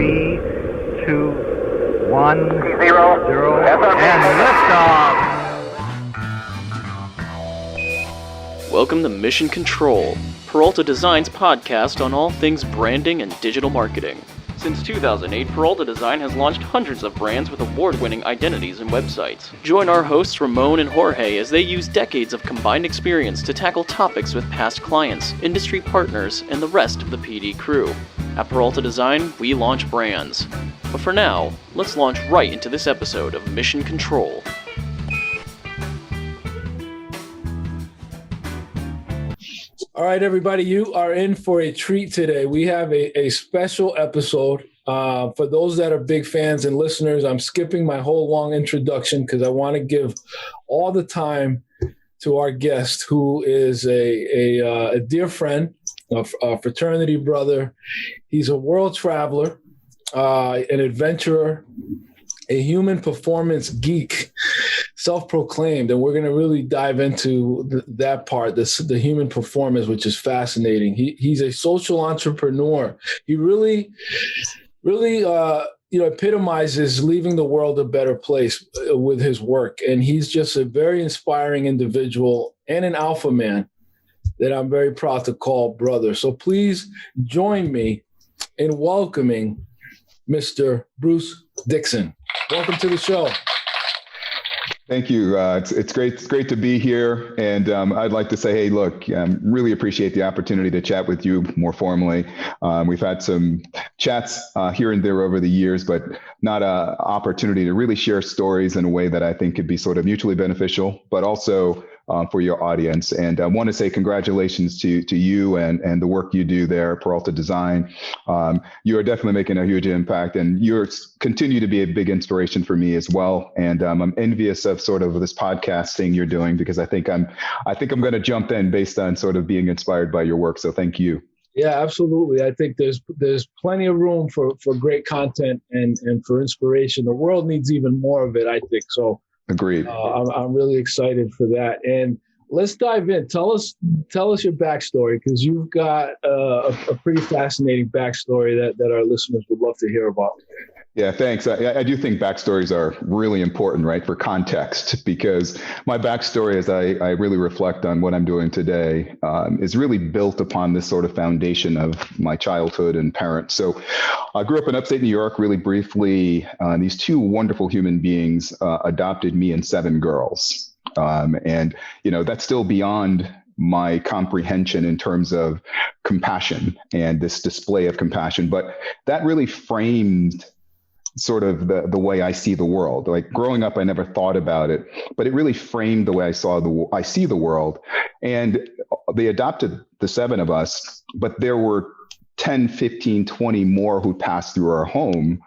3, 2, 1, 0, and liftoff. Welcome to Mission Control, Peralta Design's podcast on all things branding and digital marketing. Since 2008, Peralta Design has launched hundreds of brands with award-winning identities and websites. Join our hosts Ramon and Jorge as they use decades of combined experience to tackle topics with past clients, industry partners, and the rest of the PD crew. At Peralta Design, we launch brands. But for now, let's launch right into this episode of Mission Control. All right, everybody, you are in for a treat today. We have a special episode. For those that are big fans and listeners, I'm skipping my whole long introduction because I want to give all the time to our guest, who is a dear friend, a fraternity brother. He's a world traveler, an adventurer, a human performance geek, self-proclaimed, and we're going to really dive into that part, the human performance, which is fascinating. He's a social entrepreneur. He really epitomizes leaving the world a better place with his work, and he's just a very inspiring individual and an alpha man that I'm very proud to call brother. So please join me in welcoming Mr. Bruce Dixon. Welcome to the show. Thank you. It's great. It's great to be here. And I'd like to say, hey, look, really appreciate the opportunity to chat with you more formally. We've had some chats here and there over the years, but not an opportunity to really share stories in a way that I think could be sort of mutually beneficial, but also for your audience. And I want to say congratulations to you and the work you do there, Peralta Design. You are definitely making a huge impact, and you continue to be a big inspiration for me as well. And I'm envious of sort of this podcast thing you're doing, because I think I'm going to jump in based on sort of being inspired by your work. So thank you. Yeah, absolutely. I think there's plenty of room for great content and for inspiration. The world needs even more of it, I think. So agreed. I'm really excited for that. And let's dive in. Tell us your backstory, because you've got a pretty fascinating backstory that our listeners would love to hear about. Yeah, thanks. I do think backstories are really important, right, for context, because my backstory, as I really reflect on what I'm doing today, is really built upon this sort of foundation of my childhood and parents. So I grew up in upstate New York. Really briefly, these two wonderful human beings adopted me and 7 girls. And, that's still beyond my comprehension in terms of compassion and this display of compassion. But that really framed sort of the way I see the world. Like growing up, I never thought about it, but it really framed the way I see the world. And they adopted the 7 of us, but there were 10, 15, 20 more who passed through our home,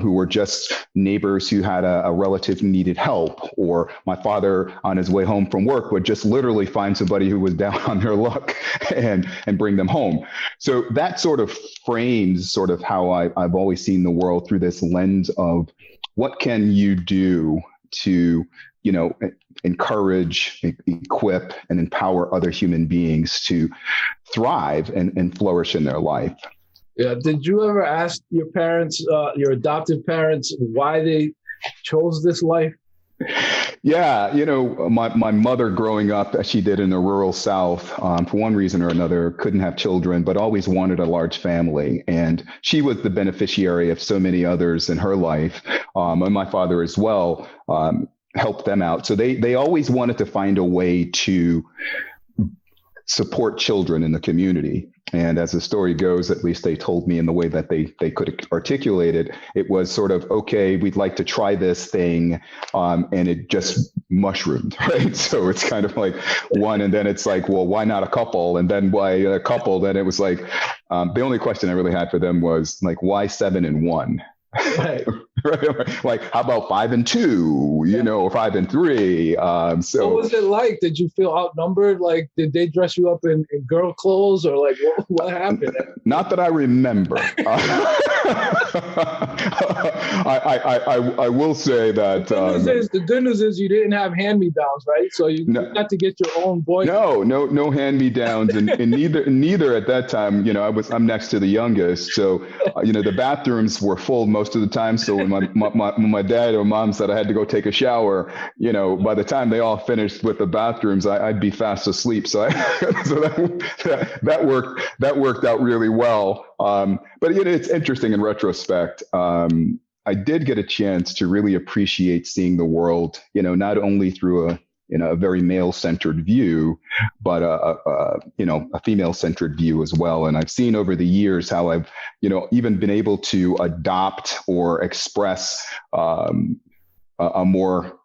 who were just neighbors who had a relative who needed help, or my father on his way home from work would just literally find somebody who was down on their luck and bring them home. So that sort of frames sort of how I've always seen the world, through this lens of what can you do to, encourage, equip, and empower other human beings to thrive and flourish in their life. Yeah. Did you ever ask your parents, your adoptive parents, why they chose this life? Yeah, my mother growing up, as she did in the rural South, for one reason or another, couldn't have children, but always wanted a large family. And she was the beneficiary of so many others in her life, and my father as well, helped them out. So they always wanted to find a way to support children in the community. And as the story goes, at least they told me in the way that they could articulate it, it was sort of, okay, we'd like to try this thing. And it just mushroomed, right? So it's kind of like one, and then it's like, well, why not a couple? And then why a couple? Then it was like, the only question I really had for them was like, why 7 and 1? Right. Like, how about 5 and 2, or 5 and 3? So what was it like? Did you feel outnumbered? Like, did they dress you up in girl clothes, or like what happened? Not that I remember. I will say that the good news is you didn't have hand-me-downs, right? So you got to get your own boy. No hand-me-downs, and neither at that time. I'm next to the youngest, so the bathrooms were full most of the time. So when my dad or mom said I had to go take a shower, by the time they all finished with the bathrooms, I'd be fast asleep. So that worked out really well. But it's interesting in retrospect. I did get a chance to really appreciate seeing the world, not only through a very male-centered view, but a female-centered view as well. And I've seen over the years how I've, even been able to adopt or express a more,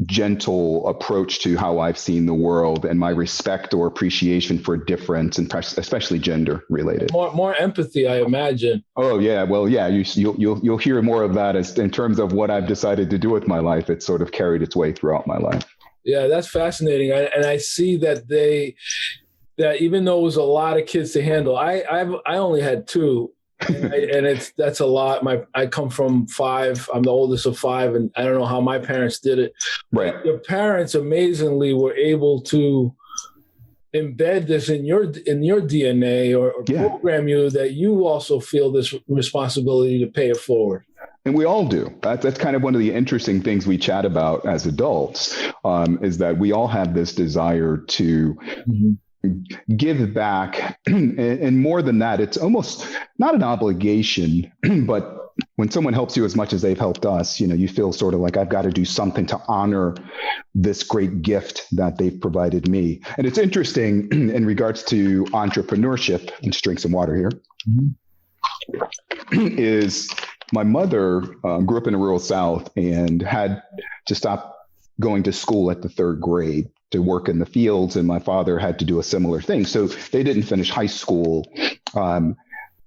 gentle approach to how I've seen the world, and my respect or appreciation for difference, and especially gender related. More empathy, I imagine. Oh yeah, well yeah, you'll hear more of that as in terms of what I've decided to do with my life. It's sort of carried its way throughout my life. Yeah, that's fascinating, and I see that that even though it was a lot of kids to handle, I only had two. And that's a lot. I come from 5. I'm the oldest of 5, and I don't know how my parents did it. Right. Your parents amazingly were able to embed this in your DNA or program you that you also feel this responsibility to pay it forward. And we all do. That's kind of one of the interesting things we chat about as adults, is that we all have this desire to give back. And more than that, it's almost not an obligation, but when someone helps you as much as they've helped us, you feel sort of like I've got to do something to honor this great gift that they've provided me. And it's interesting in regards to entrepreneurship, and just drink some water here, is my mother grew up in the rural South and had to stop going to school at the 3rd grade to work in the fields, and my father had to do a similar thing. So they didn't finish high school. And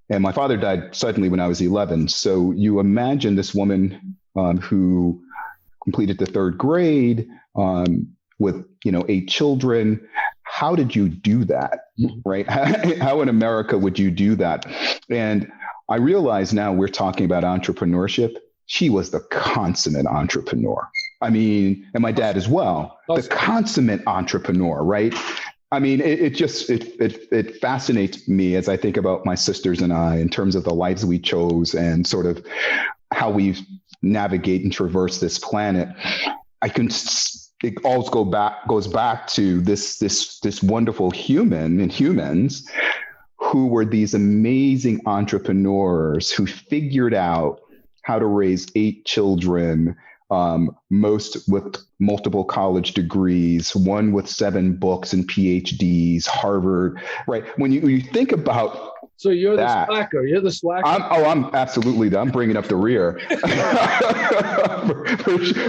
my father died suddenly when I was 11. So you imagine this woman who completed the 3rd grade with 8 children. How did you do that, right? How in America would you do that? And I realize now we're talking about entrepreneurship. She was the consummate entrepreneur. I mean, and my dad as well, the consummate entrepreneur, right? I mean, it fascinates me as I think about my sisters and I in terms of the lives we chose and sort of how we navigate and traverse this planet. It all goes back to this wonderful humans who were these amazing entrepreneurs who figured out how to raise 8 children, most with multiple college degrees, one with 7 books and PhDs, Harvard, right? When you think about so you're the slacker. You're the slacker. I'm absolutely. I'm bringing up the rear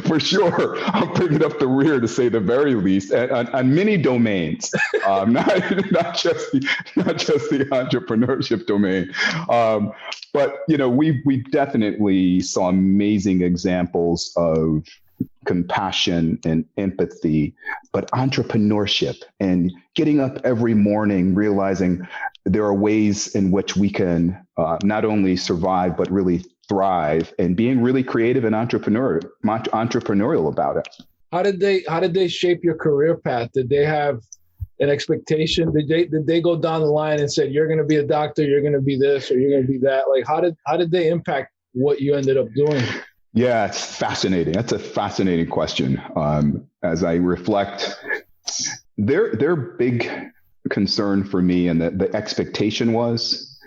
for sure. I'm bringing up the rear to say the very least, on many domains, not just the entrepreneurship domain. But we definitely saw amazing examples of compassion and empathy, but entrepreneurship and getting up every morning, realizing there are ways in which we can not only survive, but really thrive, and being really creative and entrepreneurial about it. How did they shape your career path? Did they have an expectation? Did they go down the line and said, you're going to be a doctor, you're going to be this, or you're going to be that? Like, how did they impact what you ended up doing? Yeah, it's fascinating. That's a fascinating question. As I reflect, their big concern for me and the expectation was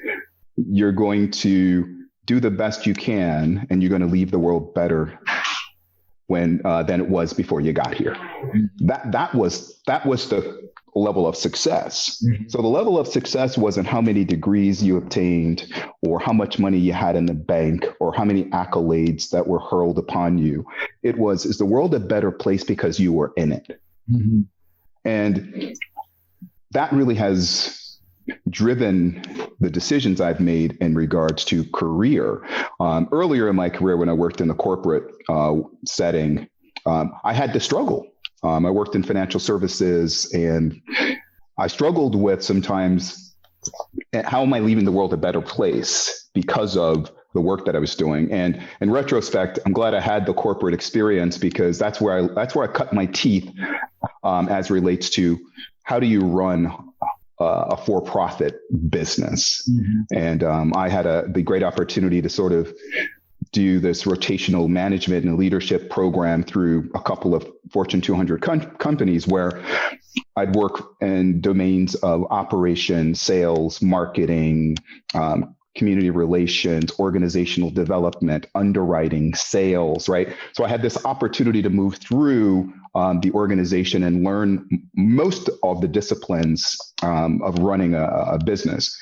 you're going to do the best you can and you're going to leave the world better than it was before you got here. That was the level of success. Mm-hmm. So the level of success wasn't how many degrees you obtained or how much money you had in the bank or how many accolades that were hurled upon you. It was, is the world a better place because you were in it? Mm-hmm. And that really has driven the decisions I've made in regards to career. Earlier in my career, when I worked in the corporate setting, I had to struggle. I worked in financial services and I struggled with sometimes, how am I leaving the world a better place because of the work that I was doing. And in retrospect, I'm glad I had the corporate experience, because that's where I cut my teeth as relates to how do you run a for-profit business. Mm-hmm. And I had the great opportunity to sort of do this rotational management and leadership program through a couple of Fortune 200 companies, where I'd work in domains of operations, sales, marketing, community relations, organizational development, underwriting, sales, right? So I had this opportunity to move through the organization and learn most of the disciplines of running a business.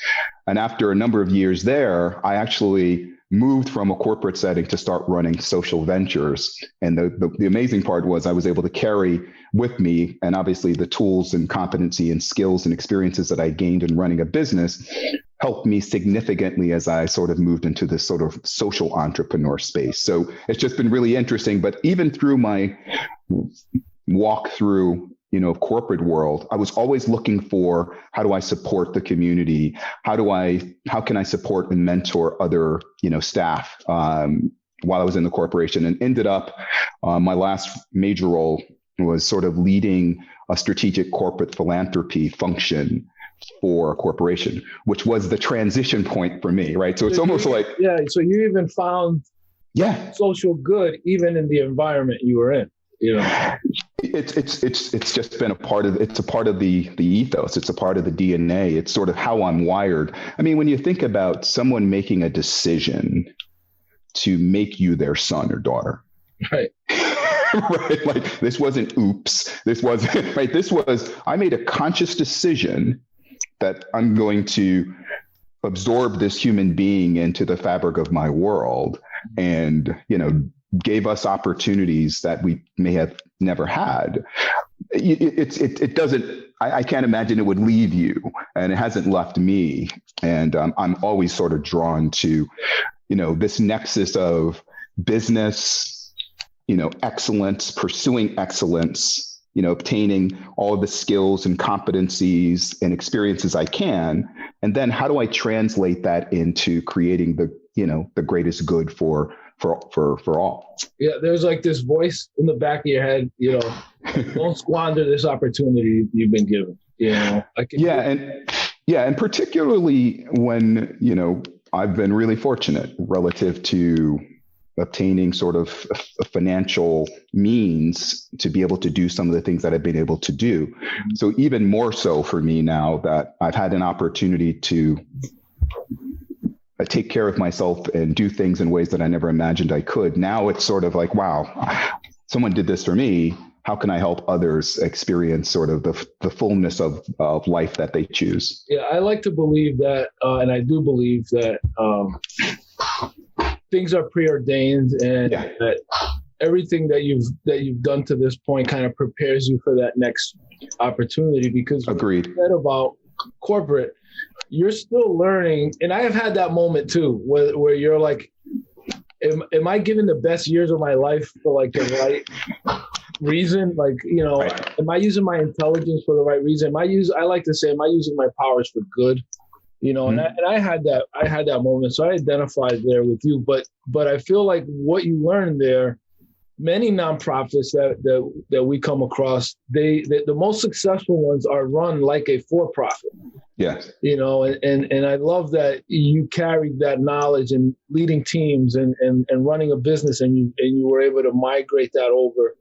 And after a number of years there, I actually moved from a corporate setting to start running social ventures. And the amazing part was I was able to carry with me, and obviously the tools and competency and skills and experiences that I gained in running a business helped me significantly as I sort of moved into this sort of social entrepreneur space. So it's just been really interesting. But even through my walk through, corporate world, I was always looking for, how do I support the community? How can I support and mentor other, staff while I was in the corporation, and ended up, my last major role was sort of leading a strategic corporate philanthropy function for a corporation, which was the transition point for me, right? So it's almost like, yeah. So you even found social good even in the environment you were in. It's just been a part of the ethos. It's a part of the DNA. It's sort of how I'm wired. I mean, when you think about someone making a decision to make you their son or daughter, right? Right. Like, this wasn't oops. This wasn't right. This was, I made a conscious decision that I'm going to absorb this human being into the fabric of my world, and, gave us opportunities that we may have never had. It doesn't, I can't imagine it would leave you, and it hasn't left me. And I'm always sort of drawn to, this nexus of business, excellence, pursuing excellence, obtaining all of the skills and competencies and experiences I can. And then how do I translate that into creating the greatest good for all? Yeah, there's like this voice in the back of your head, don't squander this opportunity you've been given. And particularly when, I've been really fortunate relative to obtaining sort of a financial means to be able to do some of the things that I've been able to do. Mm-hmm. So even more so for me now that I've had an opportunity to take care of myself and do things in ways that I never imagined I could. Now it's sort of like, wow, someone did this for me. How can I help others experience sort of the fullness of life that they choose? Yeah, I like to believe that, and I do believe that things are preordained, and that everything that you've done to this point kind of prepares you for that next opportunity. Because agreed. You said about corporate, you're still learning, and I have had that moment too, where you're like, am I giving the best years of my life for like the right reason? Like, right. Am I using my intelligence for the right reason? I like to say, am I using my powers for good? Mm-hmm. And I had that moment, so I identified there with you. But I feel like what you learned there, many nonprofits that we come across, the most successful ones are run like a for-profit. Yes. And I love that you carried that knowledge in leading teams and running a business, and you were able to migrate that over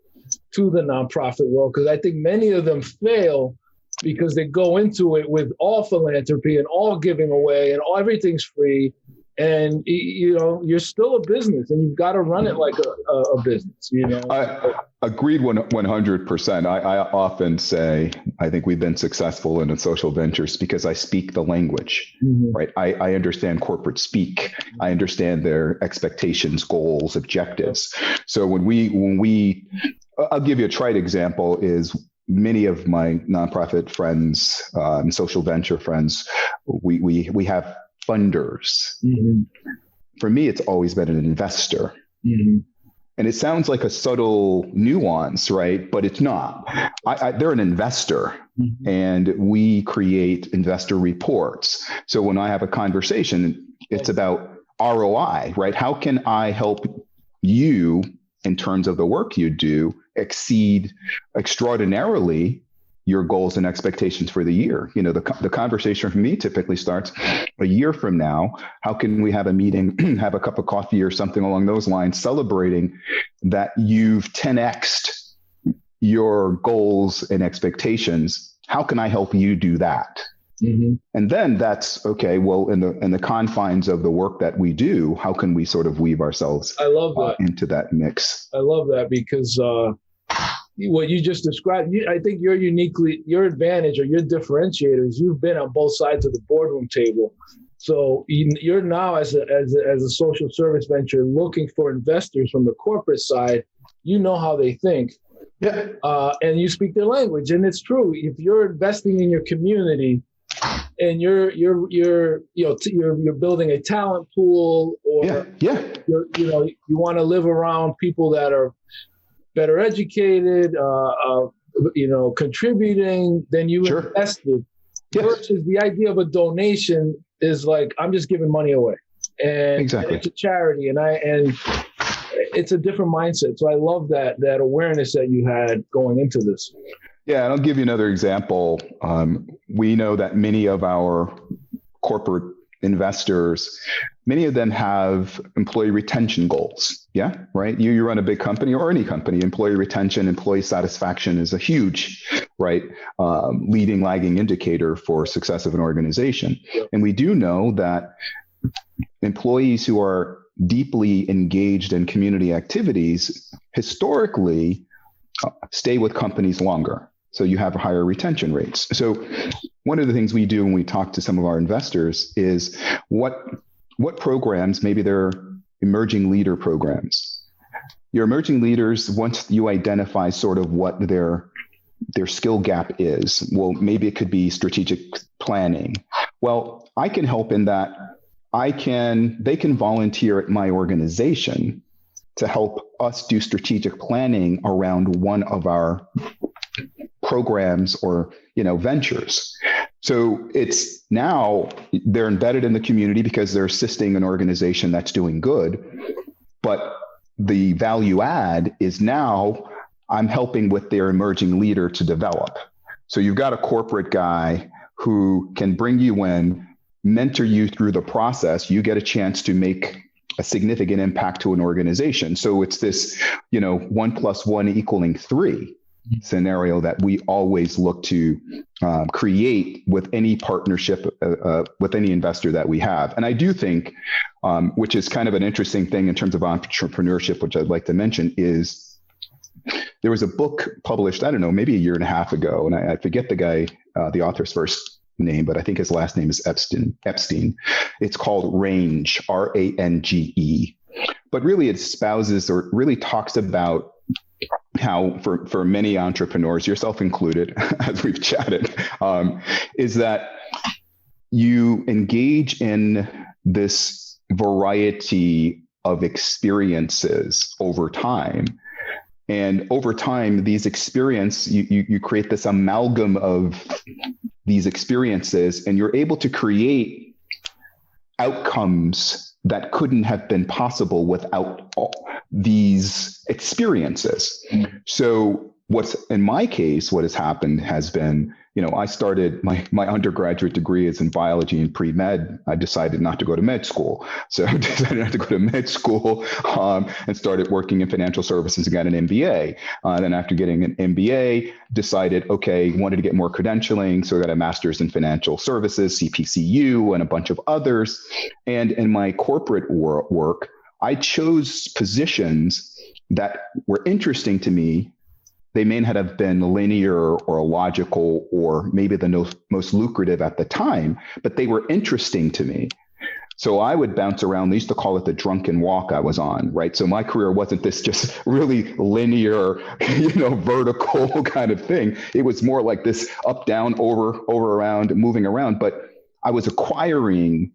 to the nonprofit world. Because I think many of them fail because they go into it with all philanthropy and all giving away and everything's free. And, you're still a business, and you've got to run it like a business, I agreed 100%. I often say, I think we've been successful in social ventures because I speak the language, mm-hmm. right? I understand corporate speak. I understand their expectations, goals, objectives. So when we I'll give you a trite example is many of my nonprofit friends, social venture friends, we have funders. Mm-hmm. For me, it's always been an investor. Mm-hmm. And it sounds like a subtle nuance, right? But it's not. They're an investor, mm-hmm. and we create investor reports. So when I have a conversation, it's about ROI, right? How can I help you in terms of the work you do exceed extraordinarily your goals and expectations for the year? You know, the conversation for me typically starts a year from now. How can we have a meeting, have a cup of coffee or something along those lines, celebrating that you've 10x'd your goals and expectations? How can I help you do that? Mm-hmm. And then that's okay. Well, in the confines of the work that we do, how can we sort of weave ourselves into that mix? I love that because what you just described, I think your advantage or your differentiator is you've been on both sides of the boardroom table. So you're now as a social service venture looking for investors from the corporate side. You know how they think. Yeah. And you speak their language. And it's true. If you're investing in your community and you're building a talent pool, or you want to live around people that are better educated, contributing, then you invested. Yes. Versus the idea of a donation is like, I'm just giving money away, and it's a charity, and it's a different mindset. So I love that awareness that you had going into this. Yeah, and I'll give you another example. We know that many of our corporate investors, many of them have employee retention goals. Yeah, right. You run a big company or any company, employee retention, employee satisfaction is a huge, right, leading lagging indicator for success of an organization. Yep. And we do know that employees who are deeply engaged in community activities historically stay with companies longer. So you have higher retention rates. So one of the things we do when we talk to some of our investors is what programs, maybe they're emerging leader programs. Your emerging leaders, once you identify sort of what their skill gap is, well, maybe it could be strategic planning. Well, I can help in that they can volunteer at my organization to help us do strategic planning around one of our programs or ventures. So it's now they're embedded in the community because they're assisting an organization that's doing good. But the value add is now I'm helping with their emerging leader to develop. So you've got a corporate guy who can bring you in, mentor you through the process. You get a chance to make a significant impact to an organization. So it's this, 1 + 1 = 3 scenario that we always look to create with any partnership, with any investor that we have. And I do think, which is kind of an interesting thing in terms of entrepreneurship, which I'd like to mention, is there was a book published, I don't know, maybe a year and a half ago, and I forget the author's first name, but I think his last name is Epstein. It's called Range, RANGE. But really it espouses or really talks about how for many entrepreneurs, yourself included, as we've chatted, is that you engage in this variety of experiences over time. And over time, these experiences, you create this amalgam of these experiences, and you're able to create outcomes that couldn't have been possible without these experiences. Mm-hmm. So in my case, what has happened has been, I started my undergraduate degree is in biology and pre-med. I decided not to go to med school. So I decided not to go to med school and started working in financial services and got an MBA. Then after getting an MBA, decided, wanted to get more credentialing. So I got a master's in financial services, CPCU, and a bunch of others. And in my corporate work, I chose positions that were interesting to me. They may not have been linear or logical or maybe the most lucrative at the time, but they were interesting to me. So I would bounce around. They used to call it the drunken walk I was on, right? So my career wasn't this just really linear, vertical kind of thing. It was more like this up, down, over, around, moving around. But I was acquiring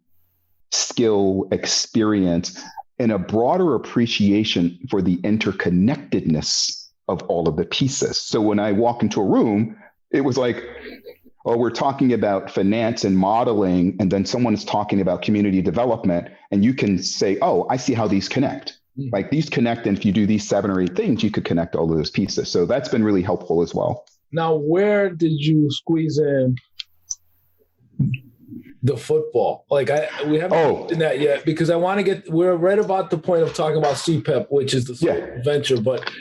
skill, experience, and a broader appreciation for the interconnectedness of all of the pieces. So when I walk into a room, it was like, or we're talking about finance and modeling, and then someone is talking about community development, and you can say, oh, I see how these connect. Like these connect, and if you do these 7 or 8 things, you could connect all of those pieces. So that's been really helpful as well. Now, where did you squeeze in the football? Like we haven't mentioned that yet, because we're right about the point of talking about CPEP, which is the venture. But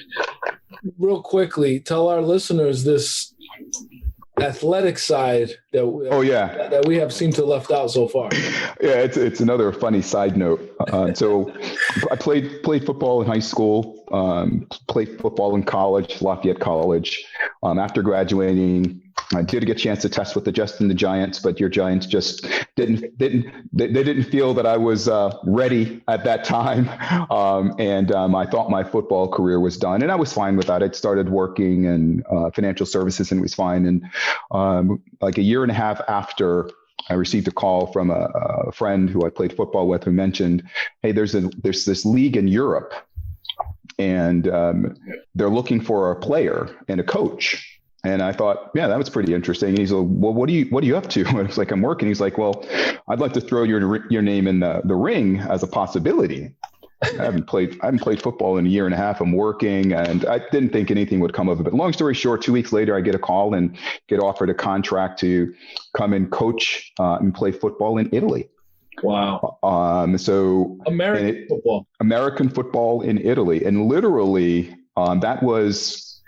real quickly, tell our listeners this athletic side that we have seemed to left out so far. Yeah, it's another funny side note. So I played football in high school, played football in college, Lafayette College. After graduating, I did get a chance to test with the Jets and the Giants, but your Giants just didn't feel that I was ready at that time. I thought my football career was done, and I was fine with that. I'd started working in financial services, and it was fine. And like a year and a half after, I received a call from a friend who I played football with, who mentioned, "Hey, there's this league in Europe, and they're looking for a player and a coach." And I thought, yeah, that was pretty interesting. And he's like, well, what are you up to? And I was like, I'm working. He's like, well, I'd like to throw your name in the ring as a possibility. I haven't played football in a year and a half. I'm working, and I didn't think anything would come of it. But long story short, 2 weeks later, I get a call and get offered a contract to come and coach and play football in Italy. Wow. So American football in Italy. And literally that was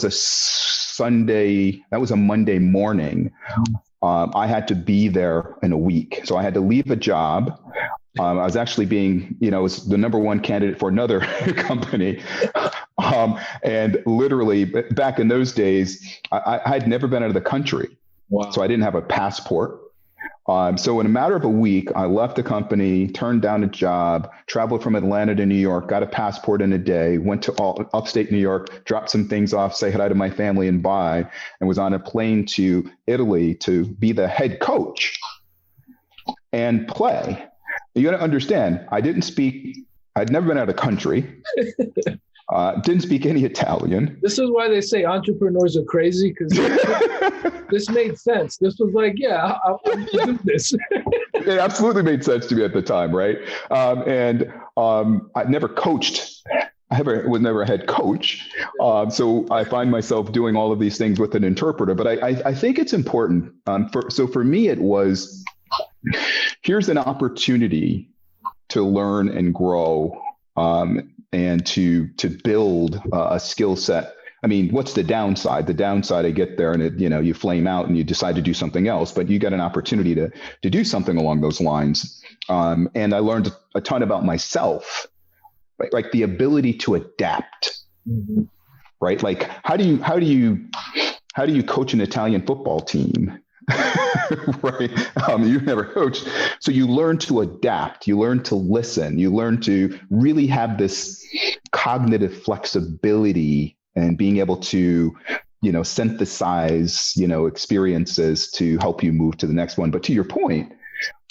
a Sunday. That was a Monday morning. I had to be there in a week. So I had to leave a job. I was actually was the number one candidate for another company. And literally back in those days, I had never been out of the country. Wow. So I didn't have a passport. So in a matter of a week, I left the company, turned down a job, traveled from Atlanta to New York, got a passport in a day, went to upstate New York, dropped some things off, say hi to my family and bye, and was on a plane to Italy to be the head coach and play. You got to understand, I'd never been out of the country. Didn't speak any Italian. This is why they say entrepreneurs are crazy, because this made sense. This was like, yeah, I'll do this. It absolutely made sense to me at the time, right? I've never coached. I was never a head coach. So I find myself doing all of these things with an interpreter. But I think it's important. For me, it was, here's an opportunity to learn and grow. And to build a skill set. I mean, what's the downside? The downside, I get there and you flame out and you decide to do something else, but you got an opportunity to do something along those lines. And I learned a ton about myself, right? Like the ability to adapt, right? Like how do you coach an Italian football team? Right. You've never coached. So you learn to adapt, you learn to listen, you learn to really have this cognitive flexibility and being able to, synthesize, experiences to help you move to the next one. But to your point,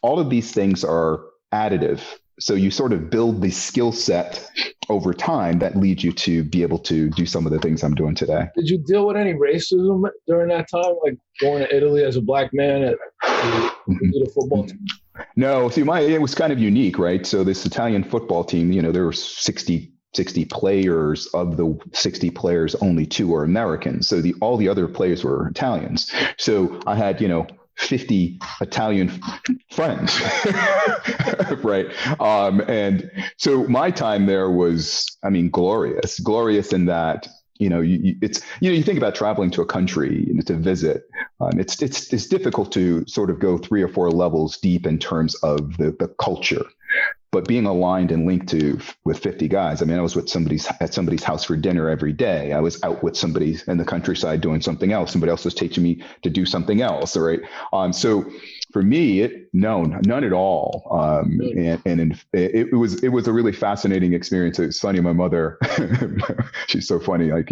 all of these things are additive. So you sort of build the skill set over time that leads you to be able to do some of the things I'm doing today. Did you deal with any racism during that time, like going to Italy as a black man at the football team? No, see, it was kind of unique, right? So this Italian football team, there were 60 players. Of the 60 players, only 2 are Americans. So all the other players were Italians. So I had, 50 Italian friends, right? And so my time there was, glorious in that, you think about traveling to a country to visit. It's difficult to sort of go 3 or 4 levels deep in terms of the culture. But being aligned and linked with 50 guys, I was with at somebody's house for dinner every day. I was out with somebody in the countryside doing something else. Somebody else was teaching me to do something else. All right. So for me, none at all. And it was a really fascinating experience. It was funny. My mother, she's so funny. Like,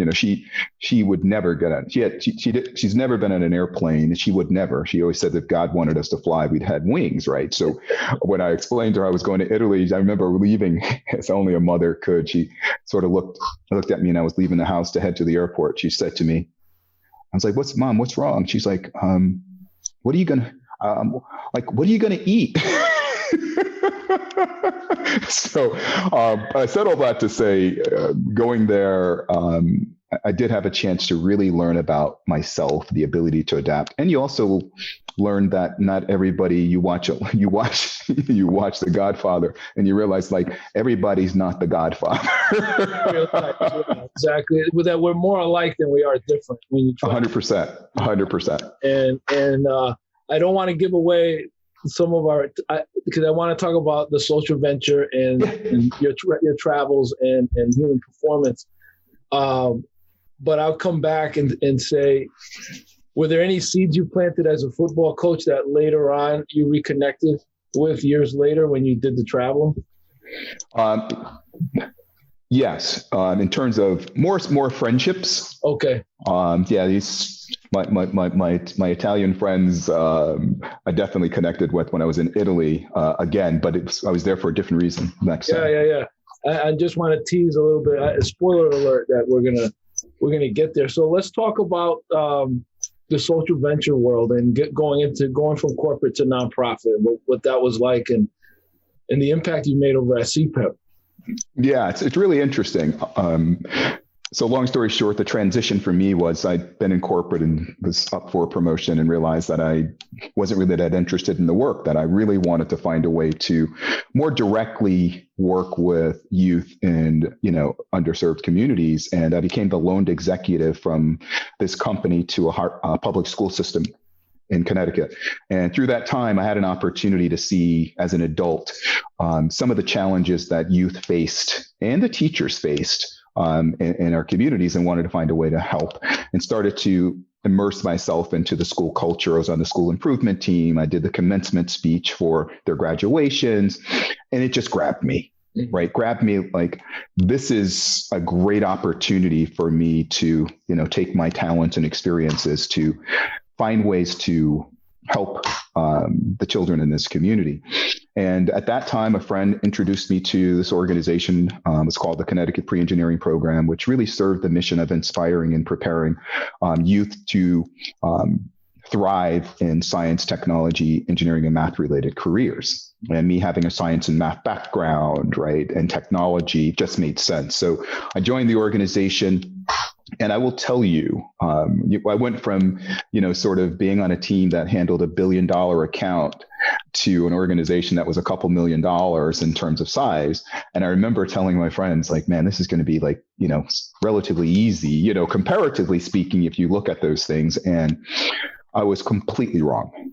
she would never get on. She's never been on an airplane. She would never. She always said that God wanted us to fly, we'd had wings, right? So when I explained to her I was going to Italy, I remember leaving as only a mother could. She sort of looked at me, and I was leaving the house to head to the airport. She said to me, I was like, Mom, what's wrong? She's like, what are you gonna eat? So I said all that to say, going there, I did have a chance to really learn about myself, the ability to adapt. And you also learn that not everybody you watch The Godfather, and you realize like everybody's not the Godfather. Exactly. That we're more alike than we are different when you try. 100%. And I don't want to give away some of our, because I want to talk about the social venture and your travels and human performance. But I'll come back and say, were there any seeds you planted as a football coach that later on you reconnected with years later when you did the travel? Yes. In terms of more friendships. Okay. These my Italian friends I definitely connected with when I was in Italy again, but I was there for a different reason. Yeah. I just want to tease a little bit. Spoiler alert that we're gonna get there. So let's talk about the social venture world and going from corporate to nonprofit. What that was like and the impact you made over at CPEP. Yeah, it's really interesting. So long story short, the transition for me was I'd been in corporate and was up for a promotion and realized that I wasn't really that interested in the work, that I really wanted to find a way to more directly work with youth and, underserved communities. And I became the loaned executive from this company to a public school system in Connecticut. And through that time, I had an opportunity to see as an adult some of the challenges that youth faced and the teachers faced in our communities, and wanted to find a way to help, and started to immerse myself into the school culture. I was on the school improvement team. I did the commencement speech for their graduations, and it just grabbed me, right? Grabbed me like, this is a great opportunity for me to, take my talents and experiences to find ways to help the children in this community. And at that time, a friend introduced me to this organization. It's called the Connecticut Pre-Engineering Program, which really served the mission of inspiring and preparing youth to thrive in science, technology, engineering, and math-related careers. And me having a science and math background, right, and technology just made sense. So I joined the organization. And I will tell you, I went from, sort of being on a team that handled $1 billion account to an organization that was a couple $1 million in terms of size. And I remember telling my friends, like, man, this is going to be like, relatively easy, comparatively speaking, if you look at those things. And I was completely wrong.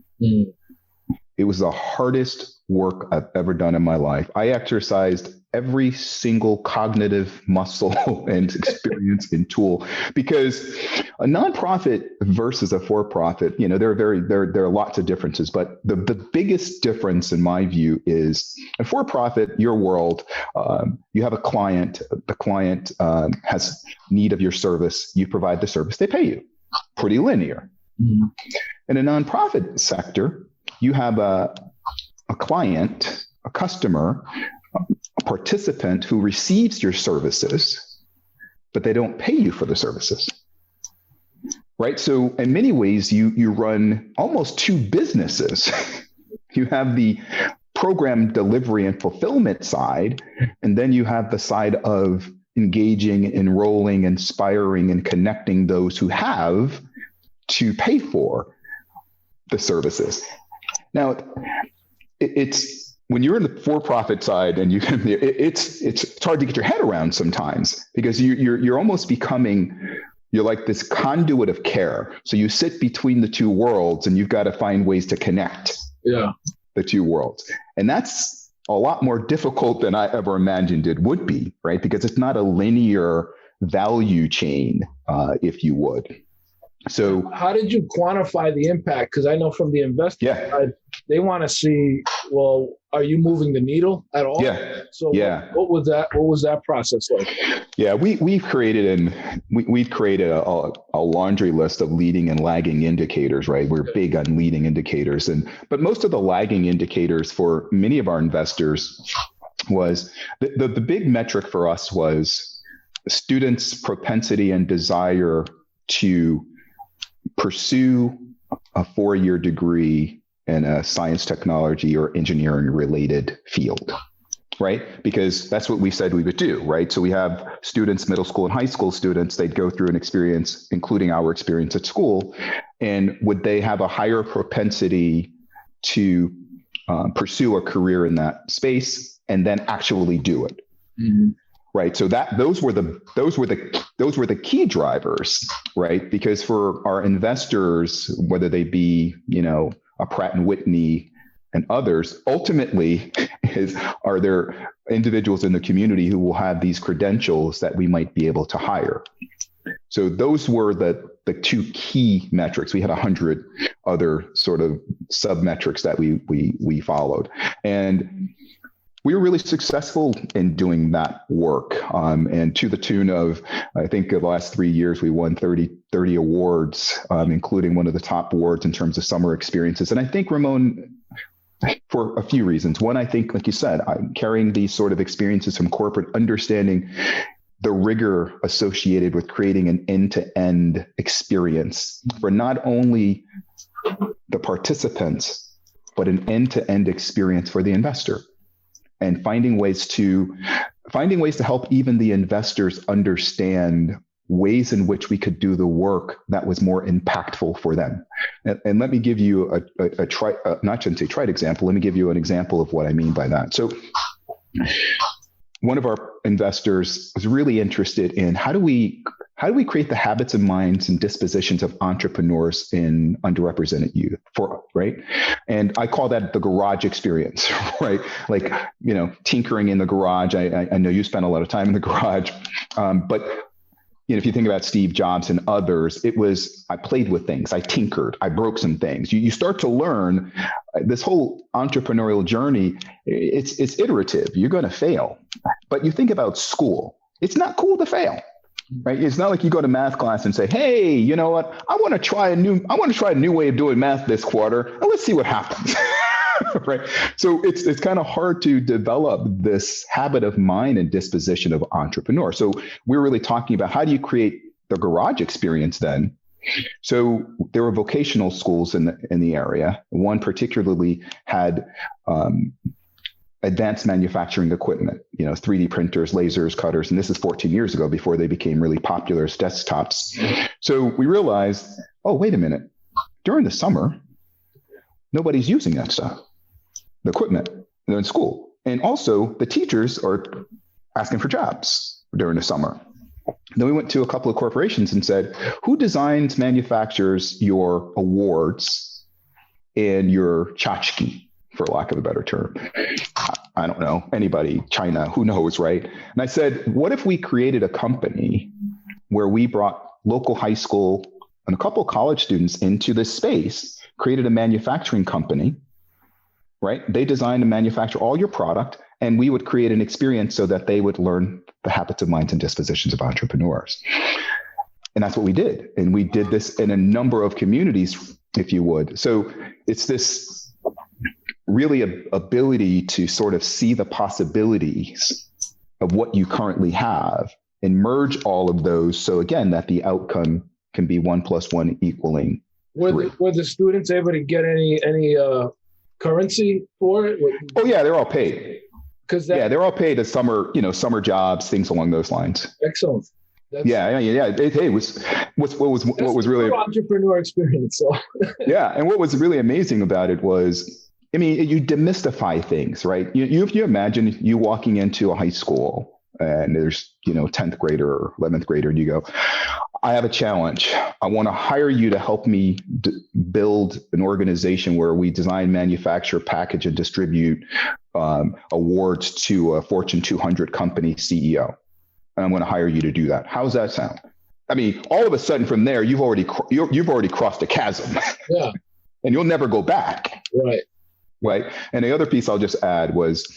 It was the hardest work I've ever done in my life. I exercised every single cognitive muscle and experience and tool, because a nonprofit versus a for-profit, there are lots of differences, but the biggest difference in my view is a for-profit, your world, you have a client, the client has need of your service, you provide the service, they pay you. Pretty linear. In a nonprofit sector, you have a client, a customer, a participant who receives your services, but they don't pay you for the services, right? So in many ways, you run almost two businesses. You have the program delivery and fulfillment side, and then you have the side of engaging, enrolling, inspiring, and connecting those who have to pay for the services. Now, it's when you're in the for-profit side, and it's hard to get your head around sometimes, because you're almost becoming, you're like this conduit of care. So you sit between the two worlds, and you've got to find ways to connect the two worlds, and that's a lot more difficult than I ever imagined it would be, right? Because it's not a linear value chain, if you would. So how did you quantify the impact? Because I know from the investor side, they want to see, well, are you moving the needle at all? So what was that process like? Yeah, we've created a laundry list of leading and lagging indicators, right? We're big on leading indicators, but most of the lagging indicators for many of our investors was the big metric for us was students' propensity and desire to pursue a 4-year degree in a science, technology, or engineering related field, right? Because that's what we said we would do, right? So we have students, middle school and high school students, they'd go through an experience, including our experience at school. And would they have a higher propensity to pursue a career in that space and then actually do it? Mm-hmm. Right. So those were the key drivers, right? Because for our investors, whether they be, a Pratt and Whitney and others, ultimately are there individuals in the community who will have these credentials that we might be able to hire. So those were the two key metrics. We had 100 other sort of sub metrics that we followed, and we were really successful in doing that work. And to the tune of, I think the last 3 years, we won 30 awards, including one of the top awards in terms of summer experiences. And I think, Ramon, for a few reasons. One, I think, like you said, carrying these sort of experiences from corporate, understanding the rigor associated with creating an end-to-end experience for not only the participants, but an end-to-end experience for the investor. And finding ways to help even the investors understand ways in which we could do the work that was more impactful for them. And let me give you not to say trite example. Let me give you an example of what I mean by that. So one of our investors was really interested in how do we create the habits and minds and dispositions of entrepreneurs in underrepresented youth, right? And I call that the garage experience, right? Like, tinkering in the garage. I know you spent a lot of time in the garage, but if you think about Steve Jobs and others, I played with things, I tinkered, I broke some things. You start to learn this whole entrepreneurial journey. It's iterative. You're going to fail, but you think about school. It's not cool to fail. Right? It's not like you go to math class and say, "Hey, you know what? I want to try a new way of doing math this quarter, and let's see what happens." Right? So it's kind of hard to develop this habit of mind and disposition of entrepreneur. So we're really talking about how do you create the garage experience then. So there were vocational schools in the area. One particularly had advanced manufacturing equipment, 3D printers, lasers, cutters. And this is 14 years ago, before they became really popular as desktops. So we realized, oh, wait a minute. During the summer, nobody's using that stuff, the equipment. They're in school. And also the teachers are asking for jobs during the summer. Then we went to a couple of corporations and said, who designs, manufactures your awards and your tchotchke, for lack of a better term? I don't know, anybody, China, who knows, right? And I said, what if we created a company where we brought local high school and a couple of college students into this space, created a manufacturing company, right? They design and manufacture all your product, and we would create an experience so that they would learn the habits of minds and dispositions of entrepreneurs. And that's what we did. And we did this in a number of communities, if you would. So it's this really ability to sort of see the possibilities of what you currently have and merge all of those. So again, that the outcome can be 1 + 1 equaling 3. Were the students able to get any currency for it? Oh yeah, they're all paid. They're all paid as summer jobs, things along those lines. Excellent. Yeah. What was really entrepreneur experience. So. Yeah, and what was really amazing about it was, you demystify things, right? If you imagine you walking into a high school and there's 10th grader or 11th grader, and you go, I have a challenge. I want to hire you to help me build an organization where we design, manufacture, package, and distribute awards to a Fortune 200 company CEO. And I'm going to hire you to do that. How's that sound? All of a sudden from there, you've already crossed a chasm. Yeah. And you'll never go back. Right. Right. And the other piece I'll just add was,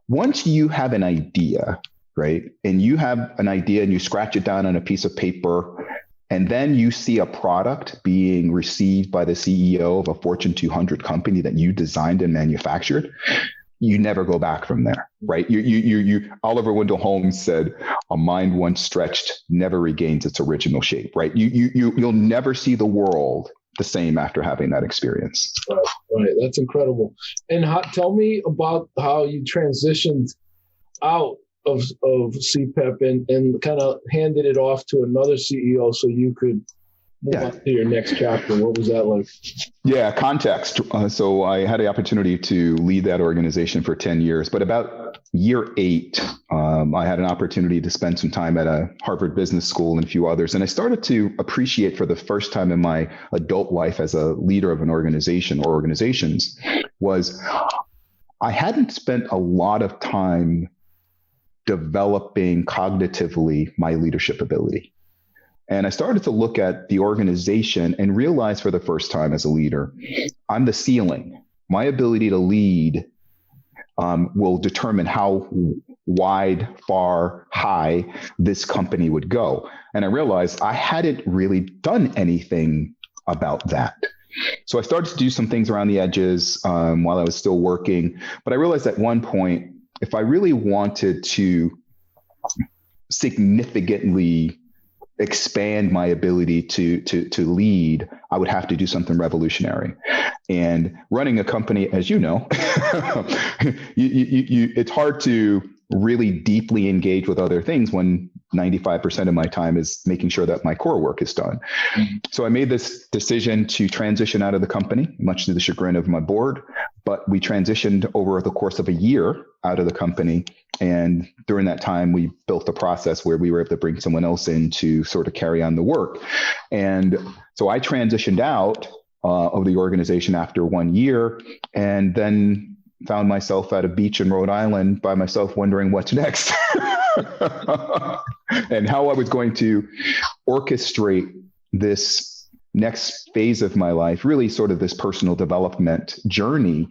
once you have an idea, right, and you have an idea and you scratch it down on a piece of paper, and then you see a product being received by the CEO of a Fortune 200 company that you designed and manufactured, you never go back from there, right? Oliver Wendell Holmes said, a mind once stretched never regains its original shape, right? You'll never see the world the same after having that experience. Right. That's incredible. And tell me about how you transitioned out of CPEP and kind of handed it off to another CEO so you could move on to your next chapter. What was that like? Yeah, context. So I had the opportunity to lead that organization for 10 years, but about year 8, I had an opportunity to spend some time at a Harvard Business School and a few others. And I started to appreciate for the first time in my adult life as a leader of an organization or organizations was I hadn't spent a lot of time developing cognitively my leadership ability. And I started to look at the organization and realize for the first time as a leader, I'm the ceiling. My ability to lead will determine how wide, far, high this company would go. And I realized I hadn't really done anything about that. So I started to do some things around the edges while I was still working. But I realized at one point, if I really wanted to significantly expand my ability to lead, I would have to do something revolutionary. And running a company, as you know, it's hard to really deeply engage with other things when 95% of my time is making sure that my core work is done. So I made this decision to transition out of the company, much to the chagrin of my board, but we transitioned over the course of a year out of the company. And during that time, we built a process where we were able to bring someone else in to sort of carry on the work. And so I transitioned out of the organization after 1 year, and then found myself at a beach in Rhode Island by myself wondering what's next and how I was going to orchestrate this next phase of my life, really sort of this personal development journey.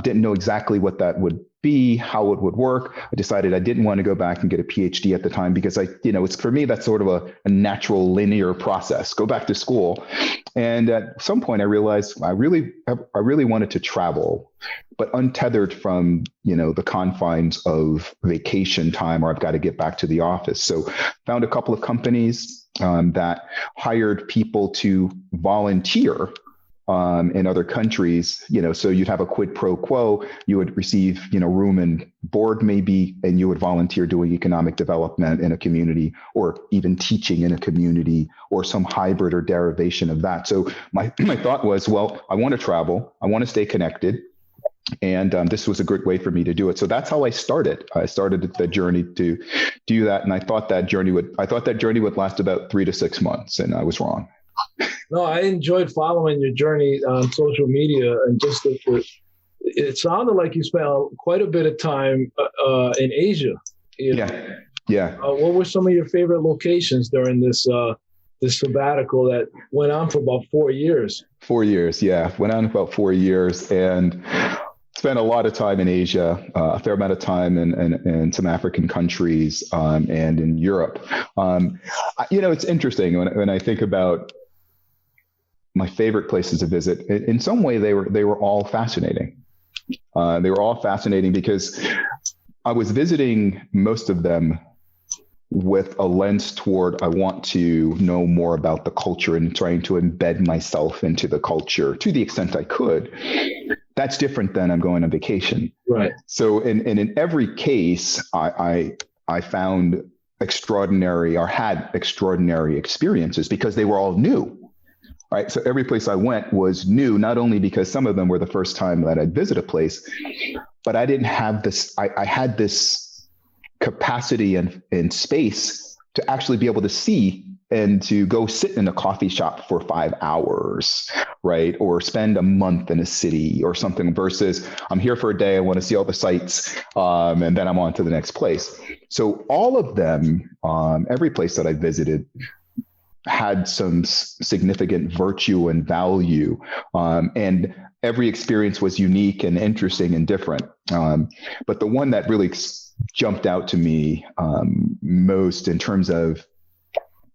Didn't know exactly what that would be, how it would work. I decided I didn't want to go back and get a PhD at the time because it's for me, that's sort of a natural linear process. Go back to school. And at some point I realized I really wanted to travel, but untethered from, the confines of vacation time, or I've got to get back to the office. So found a couple of companies that hired people to volunteer in other countries, so you'd have a quid pro quo, you would receive, room and board maybe, and you would volunteer doing economic development in a community or even teaching in a community or some hybrid or derivation of that. So my thought was, well, I want to travel, I want to stay connected. And this was a great way for me to do it. So that's how I started. I started the journey to do that. And I thought that journey would last about 3 to 6 months. And I was wrong. No, I enjoyed following your journey on social media, and just it sounded like you spent quite a bit of time in Asia. Yeah. What were some of your favorite locations during this sabbatical that went on for about 4 years? 4 years, yeah. Went on about 4 years and spent a lot of time in Asia, a fair amount of time in some African countries and in Europe. It's interesting when I think about my favorite places to visit. In some way, they were all fascinating. They were all fascinating because I was visiting most of them with a lens toward I want to know more about the culture and trying to embed myself into the culture to the extent I could. That's different than I'm going on vacation. Right. So in every case, I found extraordinary or had extraordinary experiences because they were all new. Right. So every place I went was new, not only because some of them were the first time that I'd visit a place, but I didn't have this. I had this capacity and space to actually be able to see and to go sit in a coffee shop for 5 hours, right? Or spend a month in a city or something versus I'm here for a day. I want to see all the sights and then I'm on to the next place. So all of them, every place that I visited, had some significant virtue and value. And every experience was unique and interesting and different. But the one that really jumped out to me most in terms of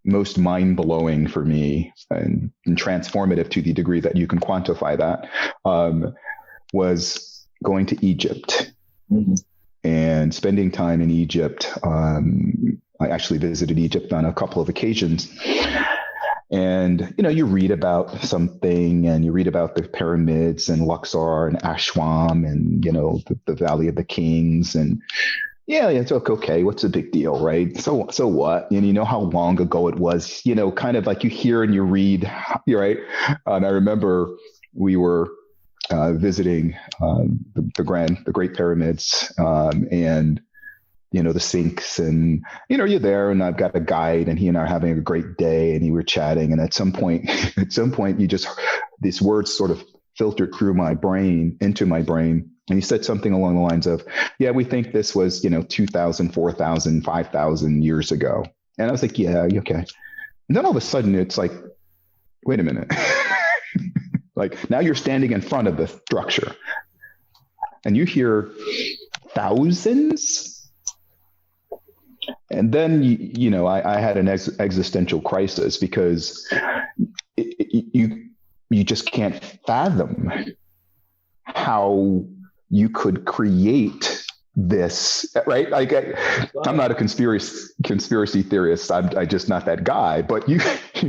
most mind-blowing for me and transformative to the degree that you can quantify that was going to Egypt. Mm-hmm. And spending time in Egypt. I actually visited Egypt on a couple of occasions. And, you read about something and you read about the pyramids and Luxor and Aswan and, the Valley of the Kings. And yeah, it's okay. What's the big deal, right? So what? And you know how long ago it was, kind of like you hear and you read, right? And I remember we were visiting the Great Pyramids and the Sphinx, and you're there, and I've got a guide, and he and I are having a great day, and we were chatting, and at some point, you just these words sort of filtered through into my brain, and he said something along the lines of, "Yeah, we think this was 2,000, 4,000, 5,000 years ago," and I was like, "Yeah, okay," and then all of a sudden, it's like, "Wait a minute." Like now you're standing in front of the structure and you hear thousands. And then, I had an existential crisis because you just can't fathom how you could create this, right? Like I'm not a conspiracy theorist. I'm just not that guy. But you're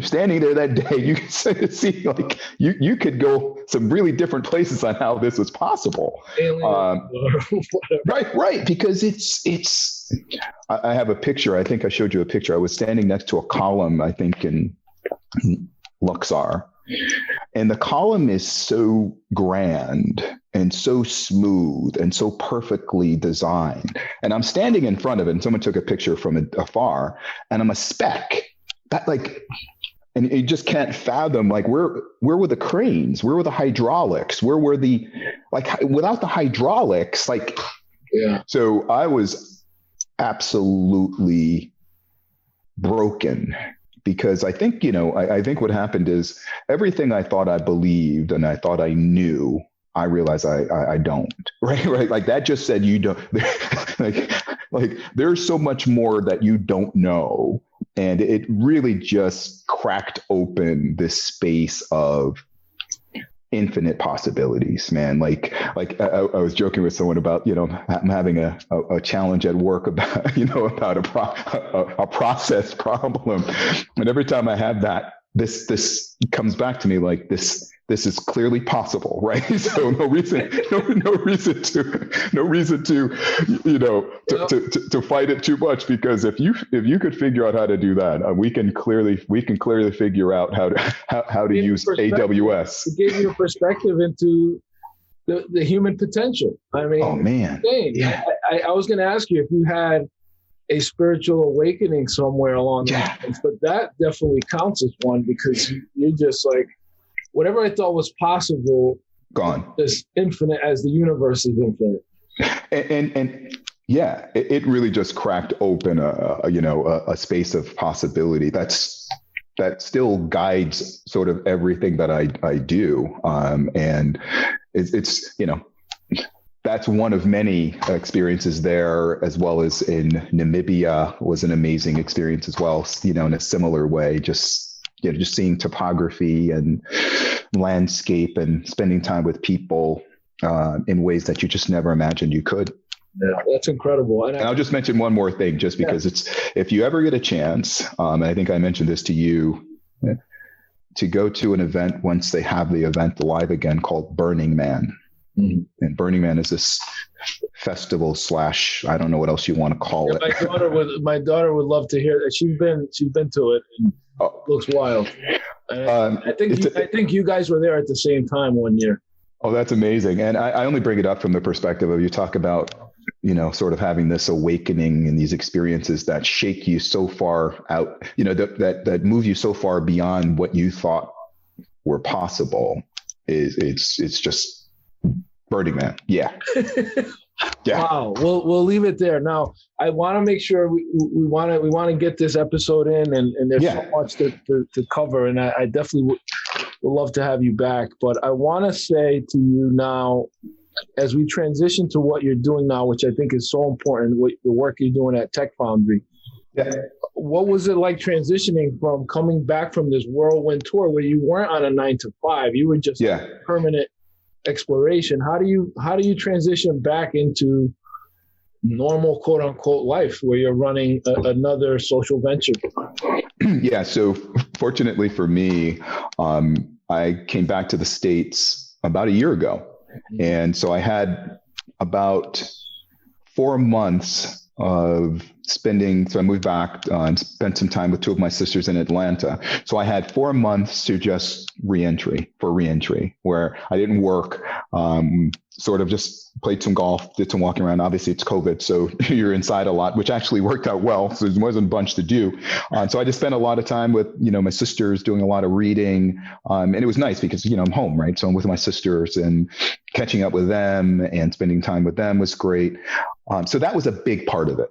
standing there that day. You can see like you could go some really different places on how this was possible. Right. Because it's. I have a picture. I think I showed you a picture. I was standing next to a column, I think in Luxor, and the column is so grand and so smooth and so perfectly designed. And I'm standing in front of it, and someone took a picture from afar, and I'm a speck. And you just can't fathom, like, where were the cranes? Where were the hydraulics? Where were without the hydraulics, yeah. So I was absolutely broken. Because I think, I think what happened is everything I thought I believed and I thought I knew, I realized I don't, right? Like that just said, you don't, like there's so much more that you don't know. And it really just cracked open this space of infinite possibilities, man. Like I was joking with someone about, I'm having a challenge at work about, about a process problem. And every time I have that, this comes back to me like this is clearly possible, right? So no reason to fight it too much, because if you could figure out how to do that, we can clearly figure out how to use AWS. It gave you a perspective into the human potential. I mean, oh man, I was going to ask you if you had a spiritual awakening somewhere along the lines, but that definitely counts as one, because you're just like, whatever I thought was possible, gone. As infinite as the universe is infinite. And yeah, it really just cracked open a space of possibility that still guides sort of everything that I do. And it's that's one of many experiences there, as well as in Namibia was an amazing experience as well, in a similar way, just seeing topography and landscape and spending time with people in ways that you just never imagined you could. Yeah, that's incredible. And I'll just mention one more thing, just because if you ever get a chance, I think I mentioned this to you, to go to an event once they have the event live again called Burning Man. Mm-hmm. And Burning Man is this festival / I don't know what else you want to call it. My daughter would love to hear that. She's been to it. And it looks wild. I think you guys were there at the same time one year. Oh, that's amazing. And I only bring it up from the perspective of, you talk about, sort of having this awakening and these experiences that shake you so far out, that move you so far beyond what you thought were possible. It's just Burning Man. Yeah. Yeah. Wow. We'll leave it there. Now, I want to make sure we want to get this episode in, and there's so much to cover, and I definitely would love to have you back. But I want to say to you now, as we transition to what you're doing now, which I think is so important, the work you're doing at Tech Foundry. Yeah. What was it like transitioning from coming back from this whirlwind tour where you weren't on a 9 to 5, you were just permanent exploration? How do you transition back into normal quote unquote life where you're running another social venture? Yeah. So fortunately for me, I came back to the States about a year ago. And so I had about 4 months of spending. So I moved back and spent some time with two of my sisters in Atlanta. So I had 4 months to just reentry, where I didn't work, sort of just played some golf, did some walking around. Obviously it's COVID, so you're inside a lot, which actually worked out well. So there wasn't a bunch to do. So I just spent a lot of time with, my sisters, doing a lot of reading. And it was nice because, I'm home, right? So I'm with my sisters and catching up with them and spending time with them was great. So that was a big part of it,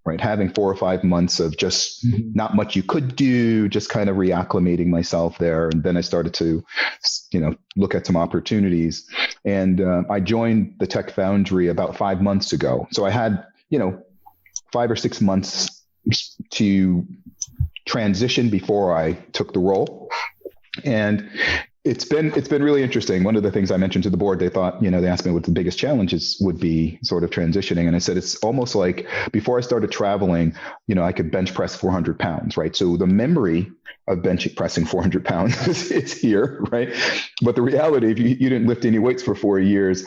right? Having 4 or 5 months of just not much you could do, just kind of reacclimating myself there. And then I started to, look at some opportunities. And I joined the Tech Foundry about 5 months ago. So I had, 5 or 6 months to transition before I took the role. And it's been really interesting. One of the things I mentioned to the board, they thought, they asked me what the biggest challenges would be sort of transitioning. And I said, it's almost like before I started traveling, I could bench press 400 pounds, right? So the memory of bench pressing 400 pounds is here, right? But the reality, if you didn't lift any weights for 4 years,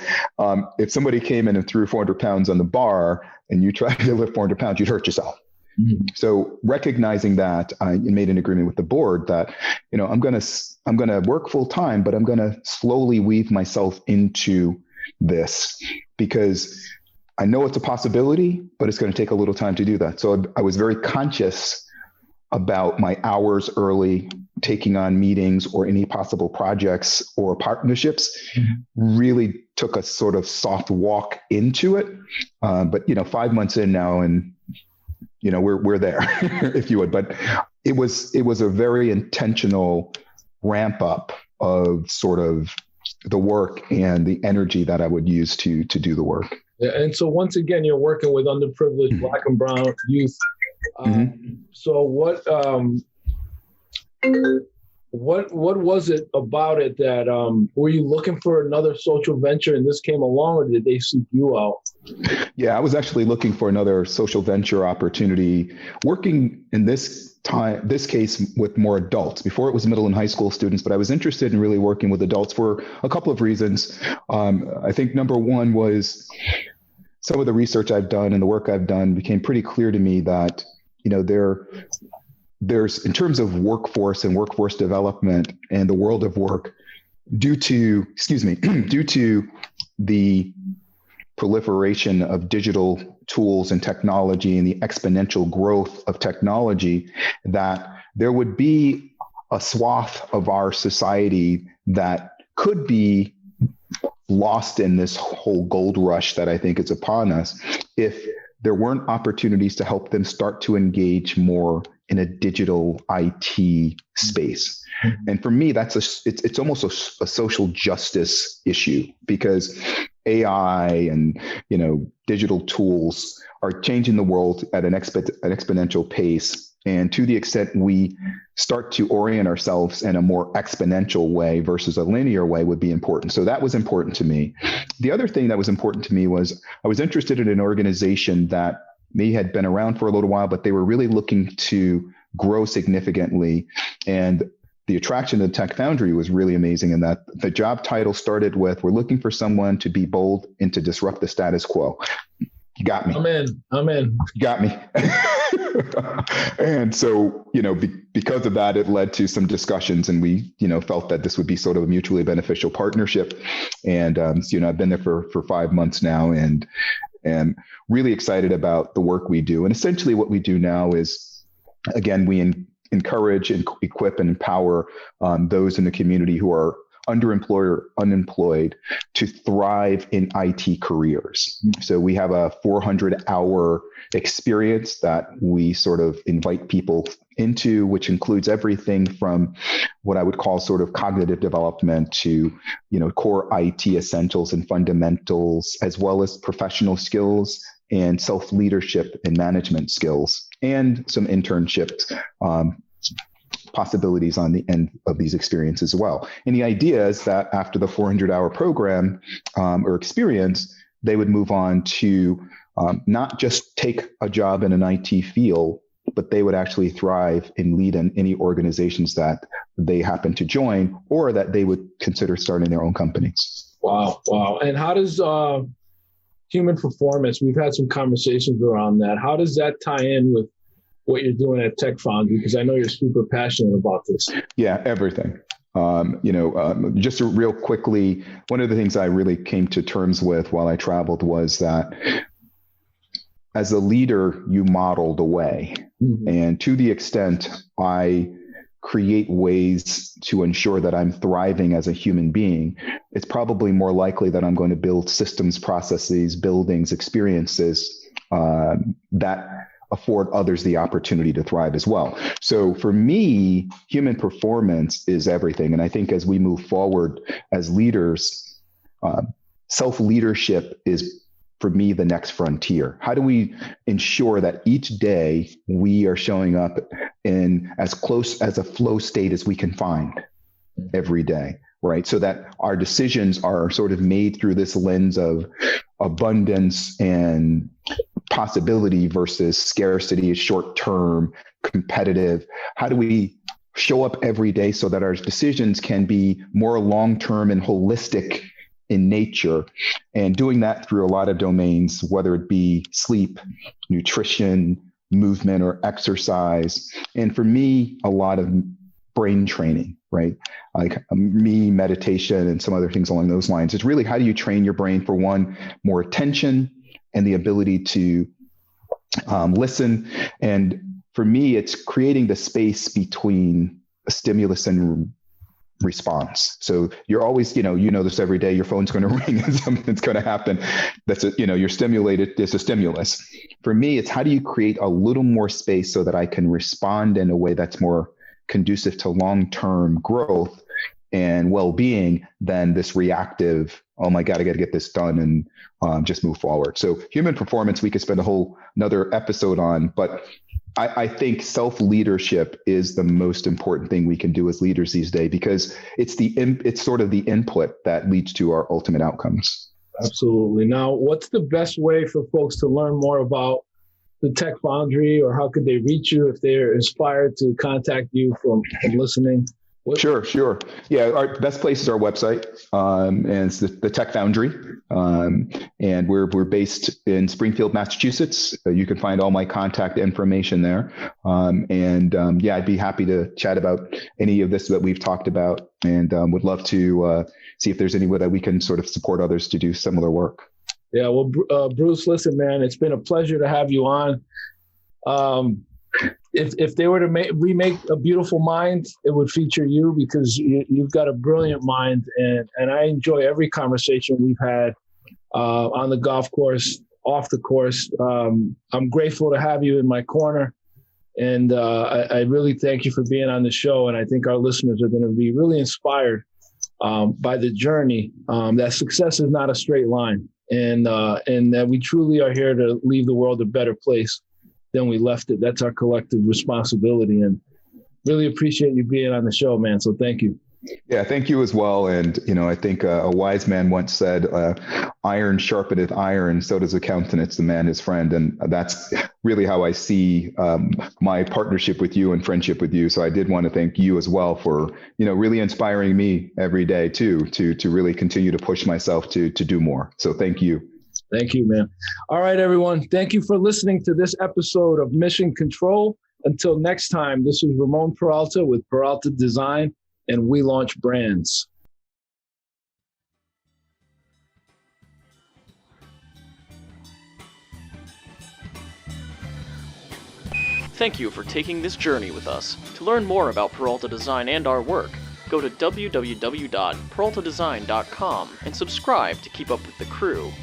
if somebody came in and threw 400 pounds on the bar and you tried to lift 400 pounds, you'd hurt yourself. So recognizing that, I made an agreement with the board that, I'm going to work full time, but I'm going to slowly weave myself into this because I know it's a possibility, but it's going to take a little time to do that. So I was very conscious about my hours early, taking on meetings or any possible projects or partnerships. Really took a sort of soft walk into it. But 5 months in now, and we're there, if you would. But it was a very intentional ramp up of sort of the work and the energy that I would use to do the work. Yeah, and so once again, you're working with underprivileged Black and Brown youth. So what was it about it that were you looking for another social venture and this came along, or did they seek you out? Yeah, I was actually looking for another social venture opportunity, working in this case with more adults. Before it was middle and high school students, but I was interested in really working with adults for a couple of reasons. I think number one was some of the research I've done and the work I've done became pretty clear to me that, there's in terms of workforce and workforce development and the world of work, due to the proliferation of digital tools and technology and the exponential growth of technology, that there would be a swath of our society that could be lost in this whole gold rush that I think is upon us if there weren't opportunities to help them start to engage more in a digital IT space. And for me, it's almost a social justice issue, because AI and digital tools are changing the world at an exponential pace. And to the extent we start to orient ourselves in a more exponential way versus a linear way would be important. So that was important to me. The other thing that was important to me was I was interested in an organization that may had been around for a little while, but they were really looking to grow significantly. And the attraction of the Tech Foundry was really amazing in that the job title started with, we're looking for someone to be bold and to disrupt the status quo. You got me. I'm in. You got me. And so, because of that, it led to some discussions, and we, felt that this would be sort of a mutually beneficial partnership. And, I've been there for 5 months now and really excited about the work we do. And essentially what we do now is, again, we encourage and equip and empower those in the community who are underemployed or unemployed to thrive in IT careers. So we have a 400-hour experience that we sort of invite people into, which includes everything from what I would call sort of cognitive development to, core IT essentials and fundamentals, as well as professional skills and self-leadership and management skills, and some internships possibilities on the end of these experiences as well. And the idea is that after the 400-hour program or experience, they would move on to not just take a job in an IT field, but they would actually thrive and lead in any organizations that they happen to join or that they would consider starting their own companies. Wow. And how does human performance, we've had some conversations around that. How does that tie in with what you're doing at Tech Foundry? Because I know you're super passionate about this. Yeah, everything. Just real quickly, one of the things I really came to terms with while I traveled was that as a leader, you model the way. Mm-hmm. And to the extent I create ways to ensure that I'm thriving as a human being, it's probably more likely that I'm going to build systems, processes, buildings, experiences that afford others the opportunity to thrive as well. So for me, human performance is everything. And I think as we move forward as leaders, self-leadership is, for me, the next frontier. How do we ensure that each day we are showing up in as close as a flow state as we can find every day, right? So that our decisions are sort of made through this lens of abundance and possibility versus scarcity, short-term, competitive. How do we show up every day so that our decisions can be more long-term and holistic in nature, and doing that through a lot of domains, whether it be sleep, nutrition, movement, or exercise. And for me, a lot of brain training, right? Like meditation and some other things along those lines. It's really, how do you train your brain for one, more attention and the ability to listen. And for me, it's creating the space between a stimulus and response. So you're always, you know this every day, your phone's going to ring and something's going to happen. You're stimulated. There's a stimulus. For me, it's how do you create a little more space so that I can respond in a way that's more conducive to long-term growth and well-being than this reactive, oh my God, I got to get this done and just move forward. So human performance, we could spend another episode on, but I think self-leadership is the most important thing we can do as leaders these days, because it's sort of the input that leads to our ultimate outcomes. Absolutely. Now, what's the best way for folks to learn more about the Tech Foundry, or how could they reach you if they're inspired to contact you from listening? Sure. Yeah, our best place is our website, and it's the Tech Foundry, and we're based in Springfield, Massachusetts. You can find all my contact information there, I'd be happy to chat about any of this that we've talked about, and would love to see if there's any way that we can sort of support others to do similar work. Yeah, well, Bruce, listen, man, it's been a pleasure to have you on. If they were to remake A Beautiful Mind, it would feature you, because you've got a brilliant mind, and I enjoy every conversation we've had on the golf course, off the course. I'm grateful to have you in my corner, and I really thank you for being on the show, and I think our listeners are going to be really inspired by the journey, that success is not a straight line, and that we truly are here to leave the world a better place than we left it. That's our collective responsibility, and really appreciate you being on the show, man. So thank you. Yeah, thank you as well. And, I think a wise man once said, iron sharpeneth iron, so does a countenance the man his friend. And that's really how I see my partnership with you and friendship with you. So I did want to thank you as well for, really inspiring me every day too, to really continue to push myself to do more. So thank you. Thank you, man. All right, everyone. Thank you for listening to this episode of Mission Control. Until next time, this is Ramon Peralta with Peralta Design, and we launch brands. Thank you for taking this journey with us. To learn more about Peralta Design and our work, go to www.peraltadesign.com and subscribe to keep up with the crew.